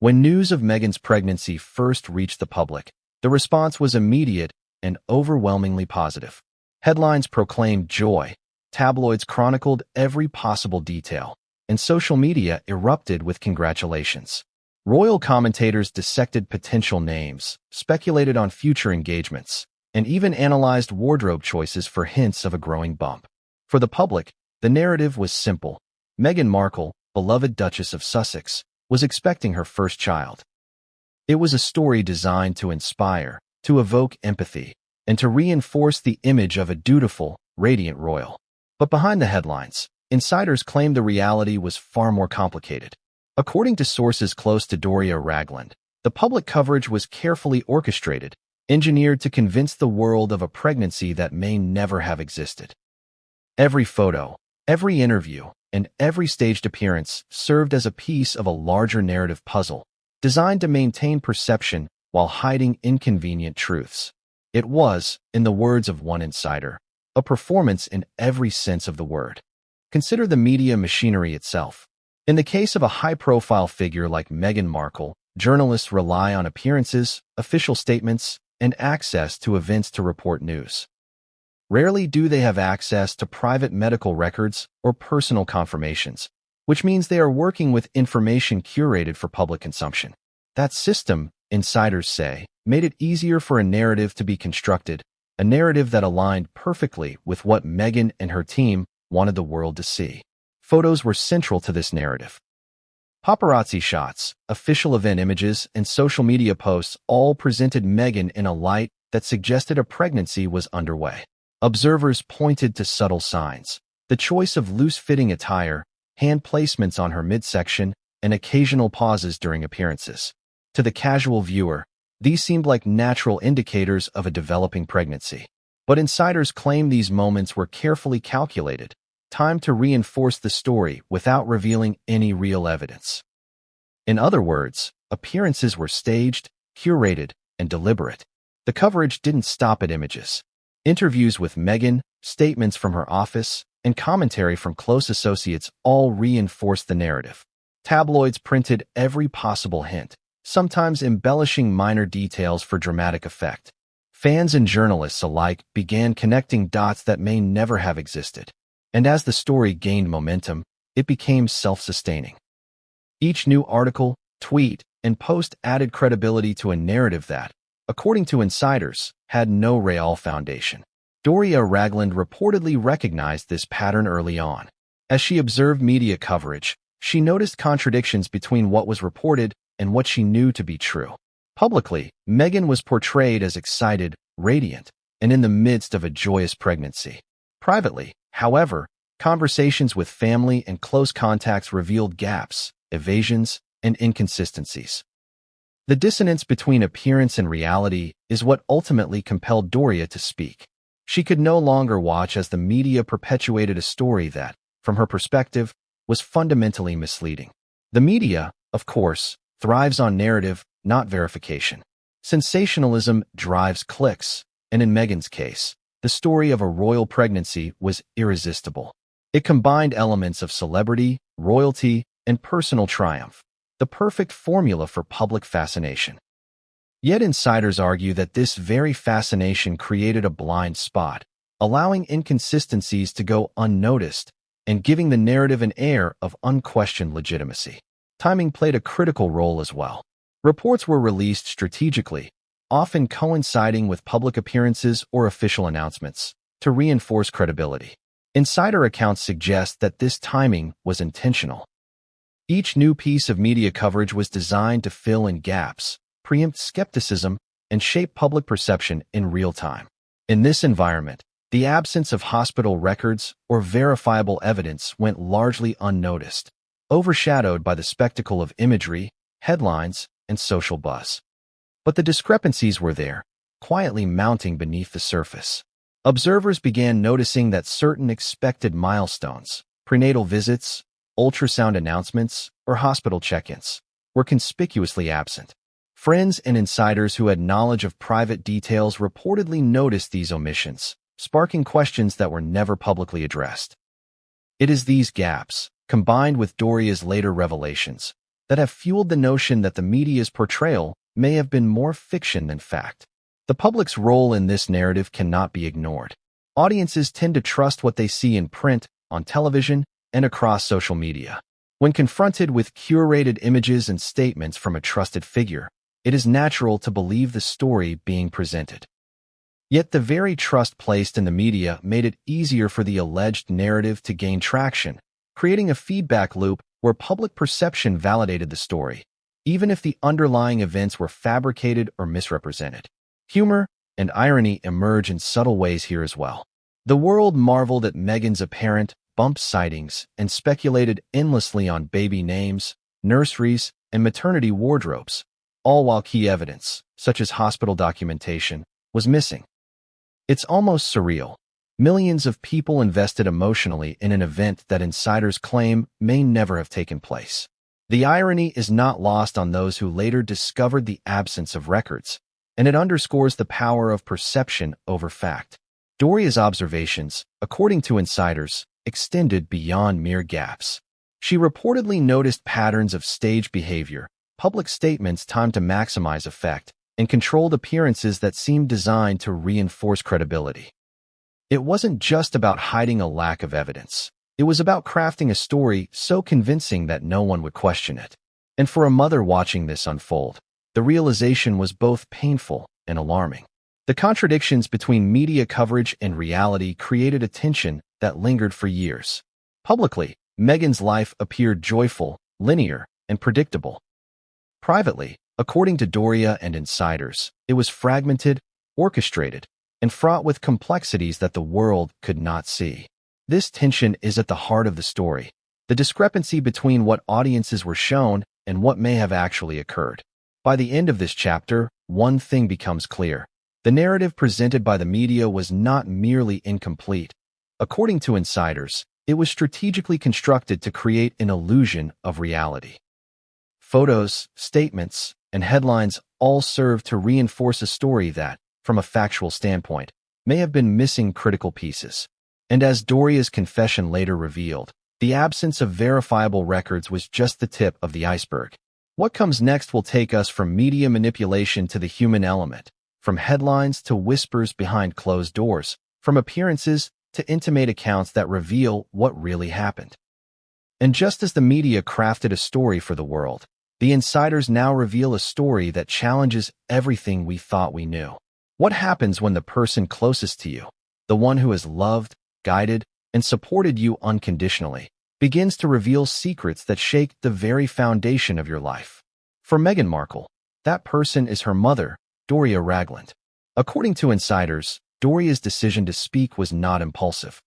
When news of Meghan's pregnancy first reached the public, the response was immediate and overwhelmingly positive. Headlines proclaimed joy, tabloids chronicled every possible detail, and social media erupted with congratulations. Royal commentators dissected potential names, speculated on future engagements, and even analyzed wardrobe choices for hints of a growing bump. For the public, the narrative was simple. Meghan Markle, beloved Duchess of Sussex, was expecting her first child. It was a story designed to inspire, to evoke empathy, and to reinforce the image of a dutiful, radiant royal. But behind the headlines, insiders claimed the reality was far more complicated. According to sources close to Doria Ragland, the public coverage was carefully orchestrated, engineered to convince the world of a pregnancy that may never have existed. Every photo, every interview, and every staged appearance served as a piece of a larger narrative puzzle, designed to maintain perception while hiding inconvenient truths. It was, in the words of one insider, a performance in every sense of the word. Consider the media machinery itself. In the case of a high-profile figure like Meghan Markle, journalists rely on appearances, official statements, and access to events to report news. Rarely do they have access to private medical records or personal confirmations, which means they are working with information curated for public consumption. That system, insiders say, made it easier for a narrative to be constructed, a narrative that aligned perfectly with what Meghan and her team wanted the world to see. Photos were central to this narrative. Paparazzi shots, official event images, and social media posts all presented Meghan in a light that suggested a pregnancy was underway. Observers pointed to subtle signs, the choice of loose-fitting attire, hand placements on her midsection, and occasional pauses during appearances. To the casual viewer, these seemed like natural indicators of a developing pregnancy. But insiders claim these moments were carefully calculated, timed to reinforce the story without revealing any real evidence. In other words, appearances were staged, curated, and deliberate. The coverage didn't stop at images. Interviews with Meghan, statements from her office, and commentary from close associates all reinforced the narrative. Tabloids printed every possible hint, sometimes embellishing minor details for dramatic effect. Fans and journalists alike began connecting dots that may never have existed. And as the story gained momentum, it became self-sustaining. Each new article, tweet, and post added credibility to a narrative that, according to insiders, had no real foundation. Doria Ragland reportedly recognized this pattern early on. As she observed media coverage, she noticed contradictions between what was reported and what she knew to be true. Publicly, Meghan was portrayed as excited, radiant, and in the midst of a joyous pregnancy. Privately, however, conversations with family and close contacts revealed gaps, evasions, and inconsistencies. The dissonance between appearance and reality is what ultimately compelled Doria to speak. She could no longer watch as the media perpetuated a story that, from her perspective, was fundamentally misleading. The media, of course, thrives on narrative, not verification. Sensationalism drives clicks, and in Meghan's case, the story of a royal pregnancy was irresistible. It combined elements of celebrity, royalty, and personal triumph, the perfect formula for public fascination. Yet insiders argue that this very fascination created a blind spot, allowing inconsistencies to go unnoticed and giving the narrative an air of unquestioned legitimacy. Timing played a critical role as well. Reports were released strategically, often coinciding with public appearances or official announcements, to reinforce credibility. Insider accounts suggest that this timing was intentional. Each new piece of media coverage was designed to fill in gaps, preempt skepticism, and shape public perception in real time. In this environment, the absence of hospital records or verifiable evidence went largely unnoticed, overshadowed by the spectacle of imagery, headlines, and social buzz. But the discrepancies were there, quietly mounting beneath the surface. Observers began noticing that certain expected milestones, prenatal visits, ultrasound announcements, or hospital check-ins, were conspicuously absent. Friends and insiders who had knowledge of private details reportedly noticed these omissions, sparking questions that were never publicly addressed. It is these gaps, combined with Doria's later revelations, that have fueled the notion that the media's portrayal may have been more fiction than fact. The public's role in this narrative cannot be ignored. Audiences tend to trust what they see in print, on television, and across social media. When confronted with curated images and statements from a trusted figure, it is natural to believe the story being presented. Yet the very trust placed in the media made it easier for the alleged narrative to gain traction, creating a feedback loop where public perception validated the story, even if the underlying events were fabricated or misrepresented. Humor and irony emerge in subtle ways here as well. The world marveled at Meghan's apparent bump sightings and speculated endlessly on baby names, nurseries, and maternity wardrobes, all while key evidence, such as hospital documentation, was missing. It's almost surreal. Millions of people invested emotionally in an event that insiders claim may never have taken place. The irony is not lost on those who later discovered the absence of records, and it underscores the power of perception over fact. Doria's observations, according to insiders, extended beyond mere gaps. She reportedly noticed patterns of stage behavior, public statements timed to maximize effect, and controlled appearances that seemed designed to reinforce credibility. It wasn't just about hiding a lack of evidence. It was about crafting a story so convincing that no one would question it. And for a mother watching this unfold, the realization was both painful and alarming. The contradictions between media coverage and reality created a tension that lingered for years. Publicly, Meghan's life appeared joyful, linear, and predictable. Privately, according to Doria and insiders, it was fragmented, orchestrated, and fraught with complexities that the world could not see. This tension is at the heart of the story, the discrepancy between what audiences were shown and what may have actually occurred. By the end of this chapter, one thing becomes clear. The narrative presented by the media was not merely incomplete. According to insiders, it was strategically constructed to create an illusion of reality. Photos, statements, and headlines all serve to reinforce a story that, from a factual standpoint, may have been missing critical pieces. And as Doria's confession later revealed, the absence of verifiable records was just the tip of the iceberg. What comes next will take us from media manipulation to the human element, from headlines to whispers behind closed doors, from appearances to intimate accounts that reveal what really happened. And just as the media crafted a story for the world, the insiders now reveal a story that challenges everything we thought we knew. What happens when the person closest to you, the one who has loved, guided, and supported you unconditionally, begins to reveal secrets that shake the very foundation of your life? For Meghan Markle, that person is her mother, Doria Ragland. According to insiders, Doria's decision to speak was not impulsive.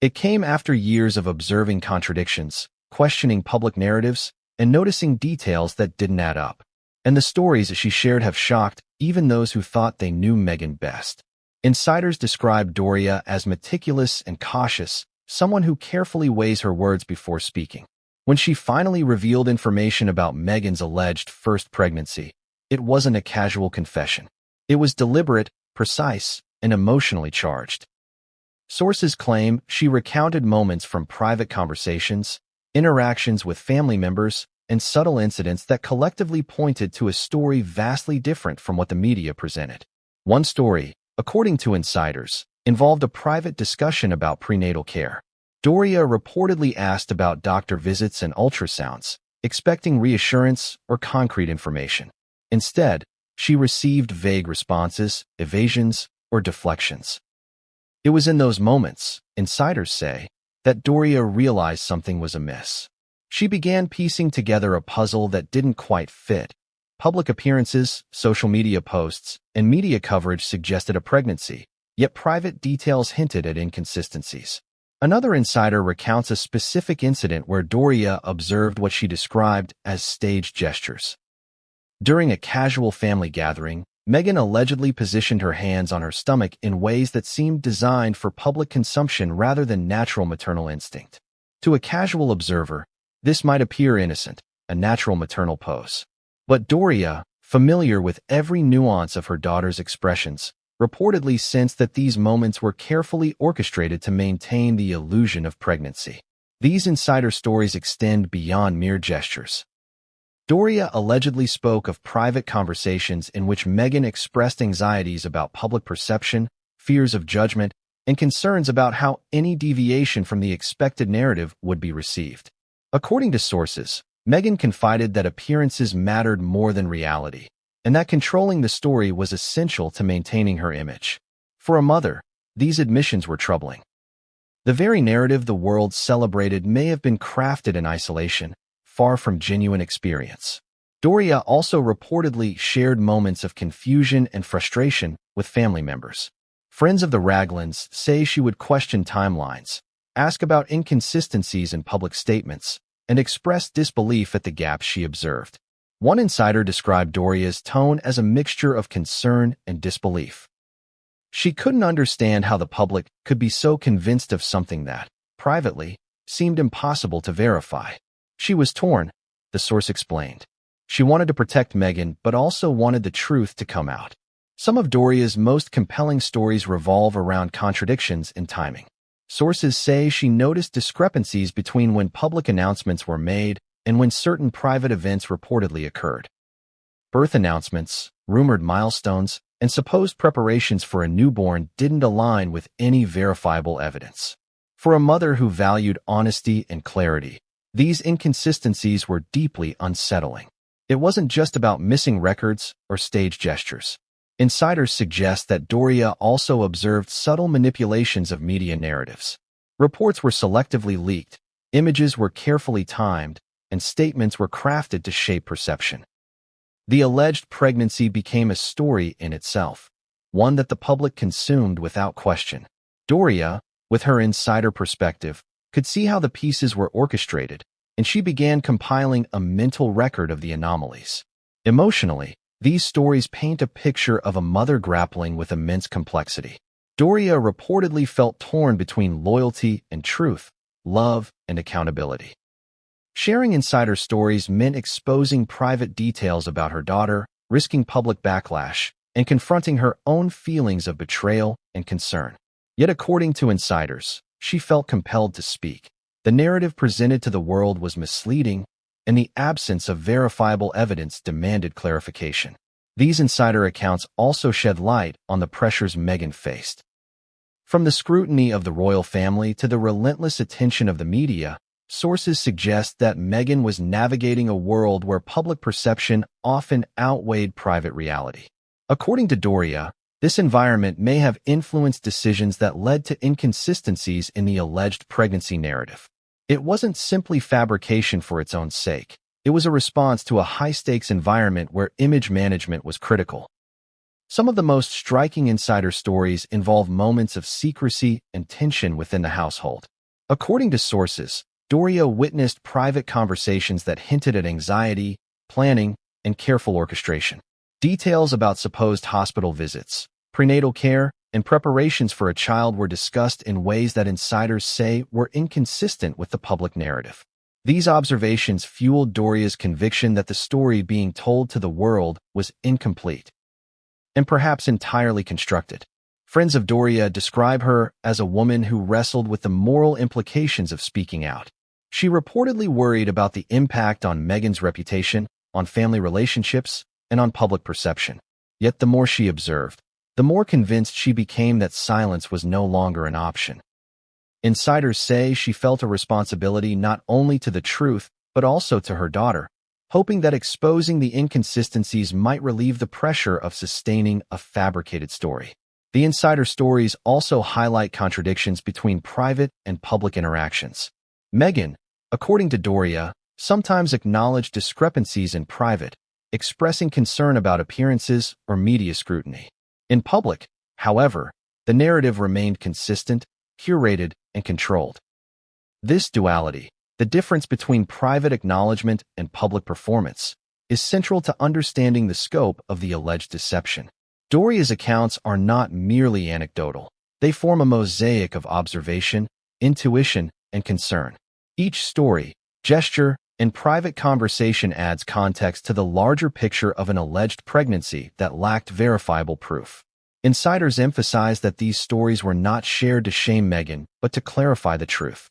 It came after years of observing contradictions, questioning public narratives, and noticing details that didn't add up. And the stories she shared have shocked even those who thought they knew Meghan best. Insiders describe Doria as meticulous and cautious, someone who carefully weighs her words before speaking. When she finally revealed information about Meghan's alleged first pregnancy, it wasn't a casual confession. It was deliberate, precise, and emotionally charged. Sources claim she recounted moments from private conversations, interactions with family members, and subtle incidents that collectively pointed to a story vastly different from what the media presented. One story, according to insiders, involved a private discussion about prenatal care. Doria reportedly asked about doctor visits and ultrasounds, expecting reassurance or concrete information. Instead, she received vague responses, evasions, or deflections. It was in those moments, insiders say, that Doria realized something was amiss. She began piecing together a puzzle that didn't quite fit. Public appearances, social media posts, and media coverage suggested a pregnancy, yet private details hinted at inconsistencies. Another insider recounts a specific incident where Doria observed what she described as staged gestures. During a casual family gathering, Meghan allegedly positioned her hands on her stomach in ways that seemed designed for public consumption rather than natural maternal instinct. To a casual observer, this might appear innocent, a natural maternal pose. But Doria, familiar with every nuance of her daughter's expressions, reportedly sensed that these moments were carefully orchestrated to maintain the illusion of pregnancy. These insider stories extend beyond mere gestures. Doria allegedly spoke of private conversations in which Meghan expressed anxieties about public perception, fears of judgment, and concerns about how any deviation from the expected narrative would be received. According to sources, Meghan confided that appearances mattered more than reality, and that controlling the story was essential to maintaining her image. For a mother, these admissions were troubling. The very narrative the world celebrated may have been crafted in isolation, far from genuine experience. Doria also reportedly shared moments of confusion and frustration with family members. Friends of the Raglands say she would question timelines, ask about inconsistencies in public statements, and express disbelief at the gaps she observed. One insider described Doria's tone as a mixture of concern and disbelief. She couldn't understand how the public could be so convinced of something that, privately, seemed impossible to verify. She was torn, the source explained. She wanted to protect Meghan but also wanted the truth to come out. Some of Doria's most compelling stories revolve around contradictions in timing. Sources say she noticed discrepancies between when public announcements were made and when certain private events reportedly occurred. Birth announcements, rumored milestones, and supposed preparations for a newborn didn't align with any verifiable evidence. For a mother who valued honesty and clarity, these inconsistencies were deeply unsettling. It wasn't just about missing records or stage gestures. Insiders suggest that Doria also observed subtle manipulations of media narratives. Reports were selectively leaked, images were carefully timed, and statements were crafted to shape perception. The alleged pregnancy became a story in itself, one that the public consumed without question. Doria, with her insider perspective, could see how the pieces were orchestrated, and she began compiling a mental record of the anomalies. Emotionally, these stories paint a picture of a mother grappling with immense complexity. Doria reportedly felt torn between loyalty and truth, love and accountability. Sharing insider stories meant exposing private details about her daughter, risking public backlash, and confronting her own feelings of betrayal and concern. Yet according to insiders, she felt compelled to speak. The narrative presented to the world was misleading, and the absence of verifiable evidence demanded clarification. These insider accounts also shed light on the pressures Meghan faced. From the scrutiny of the royal family to the relentless attention of the media, sources suggest that Meghan was navigating a world where public perception often outweighed private reality. According to Doria, this environment may have influenced decisions that led to inconsistencies in the alleged pregnancy narrative. It wasn't simply fabrication for its own sake. It was a response to a high-stakes environment where image management was critical. Some of the most striking insider stories involve moments of secrecy and tension within the household. According to sources, Doria witnessed private conversations that hinted at anxiety, planning, and careful orchestration. Details about supposed hospital visits, prenatal care, and preparations for a child were discussed in ways that insiders say were inconsistent with the public narrative. These observations fueled Doria's conviction that the story being told to the world was incomplete and perhaps entirely constructed. Friends of Doria describe her as a woman who wrestled with the moral implications of speaking out. She reportedly worried about the impact on Meghan's reputation, on family relationships, and on public perception. Yet the more she observed, the more convinced she became that silence was no longer an option. Insiders say she felt a responsibility not only to the truth, but also to her daughter, hoping that exposing the inconsistencies might relieve the pressure of sustaining a fabricated story. The insider stories also highlight contradictions between private and public interactions. Meghan, according to Doria, sometimes acknowledged discrepancies in private, expressing concern about appearances or media scrutiny. In public, however, the narrative remained consistent, curated, and controlled. This duality, the difference between private acknowledgement and public performance, is central to understanding the scope of the alleged deception. Doria's accounts are not merely anecdotal. They form a mosaic of observation, intuition, and concern. Each story, gesture, and private conversation adds context to the larger picture of an alleged pregnancy that lacked verifiable proof. Insiders emphasize that these stories were not shared to shame Meghan, but to clarify the truth,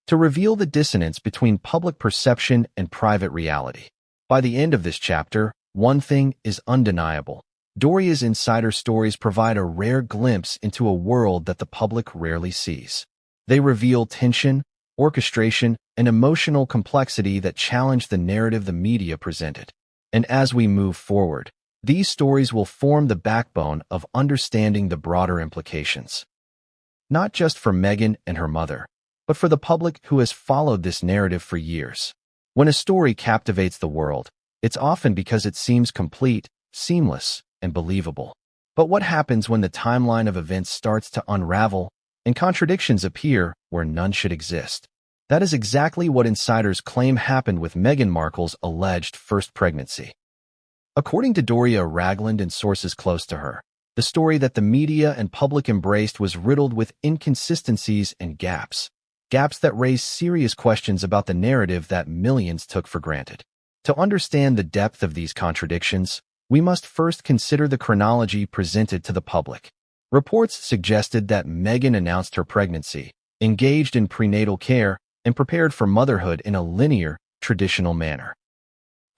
to reveal the dissonance between public perception and private reality. By the end of this chapter, one thing is undeniable. Doria's insider stories provide a rare glimpse into a world that the public rarely sees. They reveal tension, orchestration, and emotional complexity that challenge the narrative the media presented. And as we move forward, these stories will form the backbone of understanding the broader implications, not just for Meghan and her mother, but for the public who has followed this narrative for years. When a story captivates the world, it's often because it seems complete, seamless, and believable. But what happens when the timeline of events starts to unravel and contradictions appear where none should exist? That is exactly what insiders claim happened with Meghan Markle's alleged first pregnancy. According to Doria Ragland and sources close to her, the story that the media and public embraced was riddled with inconsistencies and gaps that raised serious questions about the narrative that millions took for granted. To understand the depth of these contradictions, we must first consider the chronology presented to the public. Reports suggested that Meghan announced her pregnancy, engaged in prenatal care, and prepared for motherhood in a linear, traditional manner.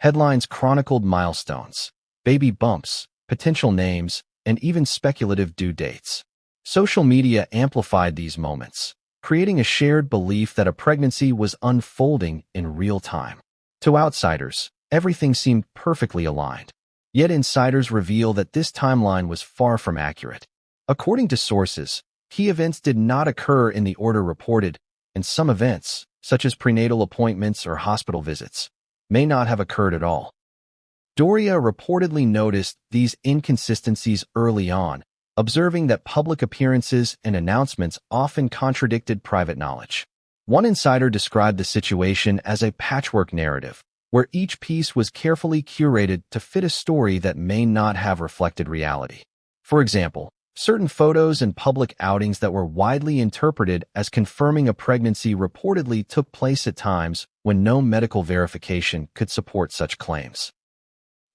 Headlines chronicled milestones, baby bumps, potential names, and even speculative due dates. Social media amplified these moments, creating a shared belief that a pregnancy was unfolding in real time. To outsiders, everything seemed perfectly aligned. Yet insiders reveal that this timeline was far from accurate. According to sources, key events did not occur in the order reported, and some events, such as prenatal appointments or hospital visits, may not have occurred at all. Doria reportedly noticed these inconsistencies early on, observing that public appearances and announcements often contradicted private knowledge. One insider described the situation as a patchwork narrative, where each piece was carefully curated to fit a story that may not have reflected reality. For example, certain photos and public outings that were widely interpreted as confirming a pregnancy reportedly took place at times when no medical verification could support such claims.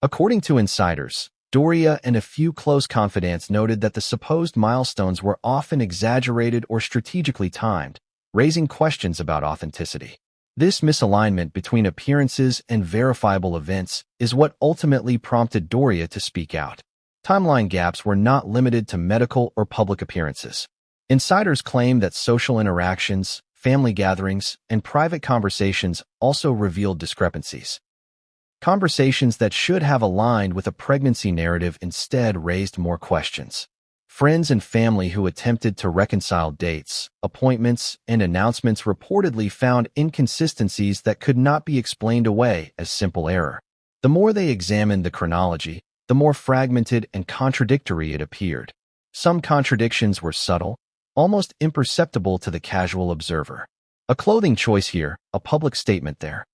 According to insiders, Doria and a few close confidants noted that the supposed milestones were often exaggerated or strategically timed, raising questions about authenticity. This misalignment between appearances and verifiable events is what ultimately prompted Doria to speak out. Timeline gaps were not limited to medical or public appearances. Insiders claim that social interactions, family gatherings, and private conversations also revealed discrepancies. Conversations that should have aligned with a pregnancy narrative instead raised more questions. Friends and family who attempted to reconcile dates, appointments, and announcements reportedly found inconsistencies that could not be explained away as simple error. The more they examined the chronology, the more fragmented and contradictory it appeared. Some contradictions were subtle, almost imperceptible to the casual observer. A clothing choice here, a public statement there.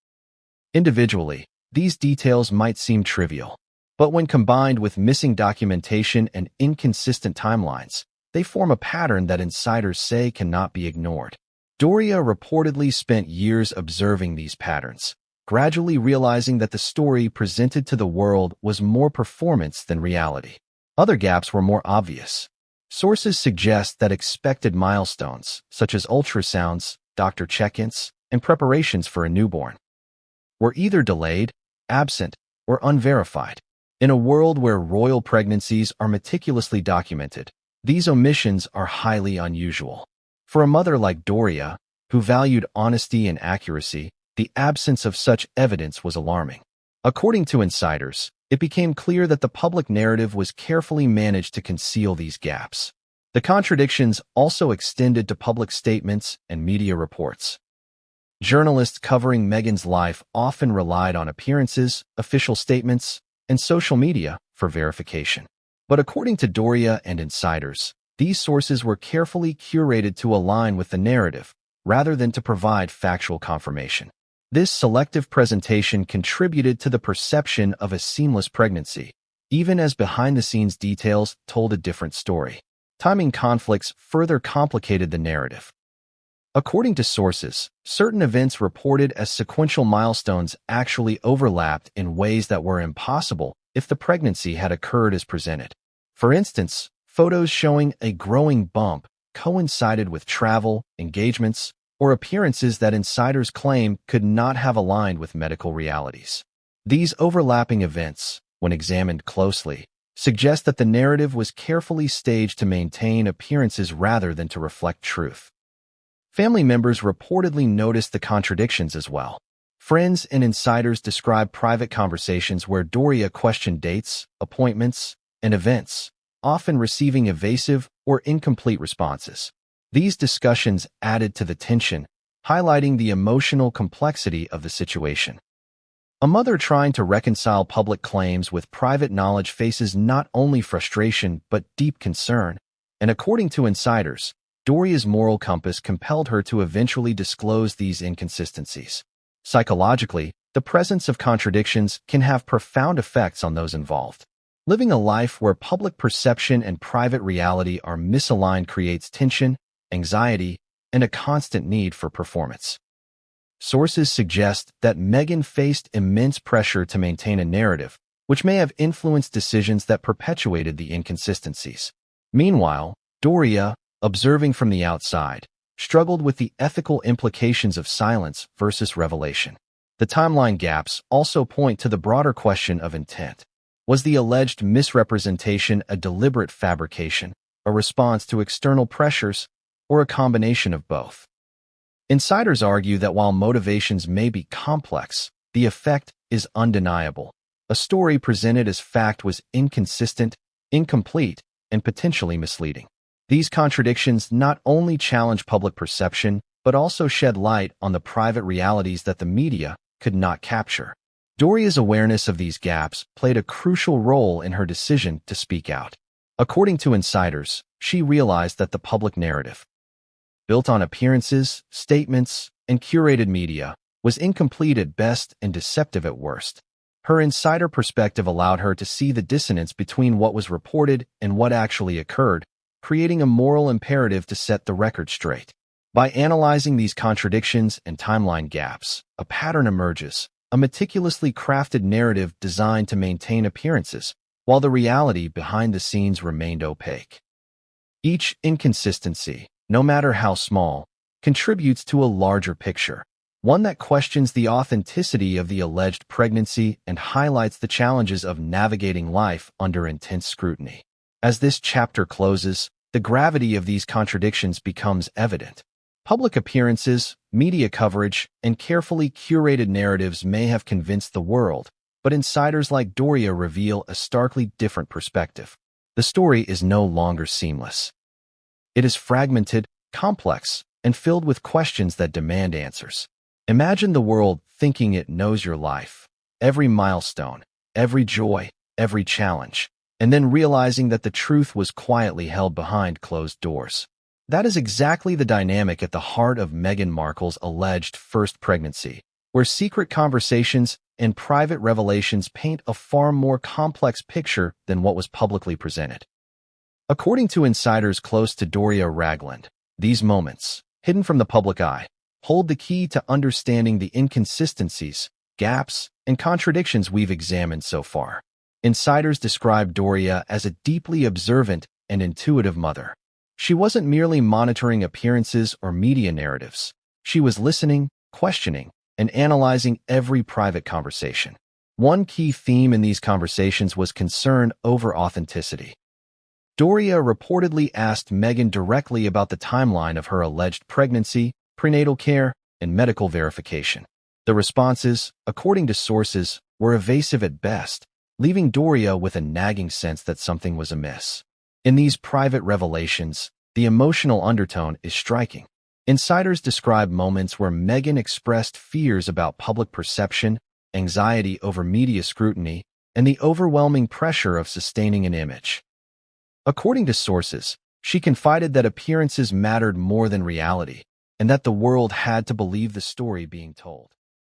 Individually, these details might seem trivial, but when combined with missing documentation and inconsistent timelines, they form a pattern that insiders say cannot be ignored. Doria reportedly spent years observing these patterns, gradually realizing that the story presented to the world was more performance than reality. Other gaps were more obvious. Sources suggest that expected milestones, such as ultrasounds, doctor check-ins, and preparations for a newborn, were either delayed, absent, or unverified. In a world where royal pregnancies are meticulously documented, these omissions are highly unusual. For a mother like Doria, who valued honesty and accuracy, the absence of such evidence was alarming. According to insiders, it became clear that the public narrative was carefully managed to conceal these gaps. The contradictions also extended to public statements and media reports. Journalists covering Meghan's life often relied on appearances, official statements, and social media for verification. But according to Doria and insiders, these sources were carefully curated to align with the narrative, rather than to provide factual confirmation. This selective presentation contributed to the perception of a seamless pregnancy, even as behind-the-scenes details told a different story. Timing conflicts further complicated the narrative. According to sources, certain events reported as sequential milestones actually overlapped in ways that were impossible if the pregnancy had occurred as presented. For instance, photos showing a growing bump coincided with travel, engagements, or appearances that insiders claim could not have aligned with medical realities. These overlapping events, when examined closely, suggest that the narrative was carefully staged to maintain appearances rather than to reflect truth. Family members reportedly noticed the contradictions as well. Friends and insiders described private conversations where Doria questioned dates, appointments, and events, often receiving evasive or incomplete responses. These discussions added to the tension, highlighting the emotional complexity of the situation. A mother trying to reconcile public claims with private knowledge faces not only frustration but deep concern, and according to insiders, Doria's moral compass compelled her to eventually disclose these inconsistencies. Psychologically, the presence of contradictions can have profound effects on those involved. Living a life where public perception and private reality are misaligned creates tension, anxiety, and a constant need for performance. Sources suggest that Meghan faced immense pressure to maintain a narrative, which may have influenced decisions that perpetuated the inconsistencies. Meanwhile, Doria, observing from the outside, struggled with the ethical implications of silence versus revelation. The timeline gaps also point to the broader question of intent. Was the alleged misrepresentation a deliberate fabrication, a response to external pressures, or a combination of both? Insiders argue that while motivations may be complex, the effect is undeniable. A story presented as fact was inconsistent, incomplete, and potentially misleading. These contradictions not only challenge public perception, but also shed light on the private realities that the media could not capture. Doria's awareness of these gaps played a crucial role in her decision to speak out. According to insiders, she realized that the public narrative, built on appearances, statements, and curated media, was incomplete at best and deceptive at worst. Her insider perspective allowed her to see the dissonance between what was reported and what actually occurred, creating a moral imperative to set the record straight. By analyzing these contradictions and timeline gaps, a pattern emerges, a meticulously crafted narrative designed to maintain appearances, while the reality behind the scenes remained opaque. Each inconsistency, no matter how small, contributes to a larger picture, one that questions the authenticity of the alleged pregnancy and highlights the challenges of navigating life under intense scrutiny. As this chapter closes, the gravity of these contradictions becomes evident. Public appearances, media coverage, and carefully curated narratives may have convinced the world, but insiders like Doria reveal a starkly different perspective. The story is no longer seamless. It is fragmented, complex, and filled with questions that demand answers. Imagine the world thinking it knows your life, every milestone, every joy, every challenge, and then realizing that the truth was quietly held behind closed doors. That is exactly the dynamic at the heart of Meghan Markle's alleged first pregnancy, where secret conversations and private revelations paint a far more complex picture than what was publicly presented. According to insiders close to Doria Ragland, these moments, hidden from the public eye, hold the key to understanding the inconsistencies, gaps, and contradictions we've examined so far. Insiders describe Doria as a deeply observant and intuitive mother. She wasn't merely monitoring appearances or media narratives. She was listening, questioning, and analyzing every private conversation. One key theme in these conversations was concern over authenticity. Doria reportedly asked Meghan directly about the timeline of her alleged pregnancy, prenatal care, and medical verification. The responses, according to sources, were evasive at best, leaving Doria with a nagging sense that something was amiss. In these private revelations, the emotional undertone is striking. Insiders describe moments where Meghan expressed fears about public perception, anxiety over media scrutiny, and the overwhelming pressure of sustaining an image. According to sources, she confided that appearances mattered more than reality, and that the world had to believe the story being told.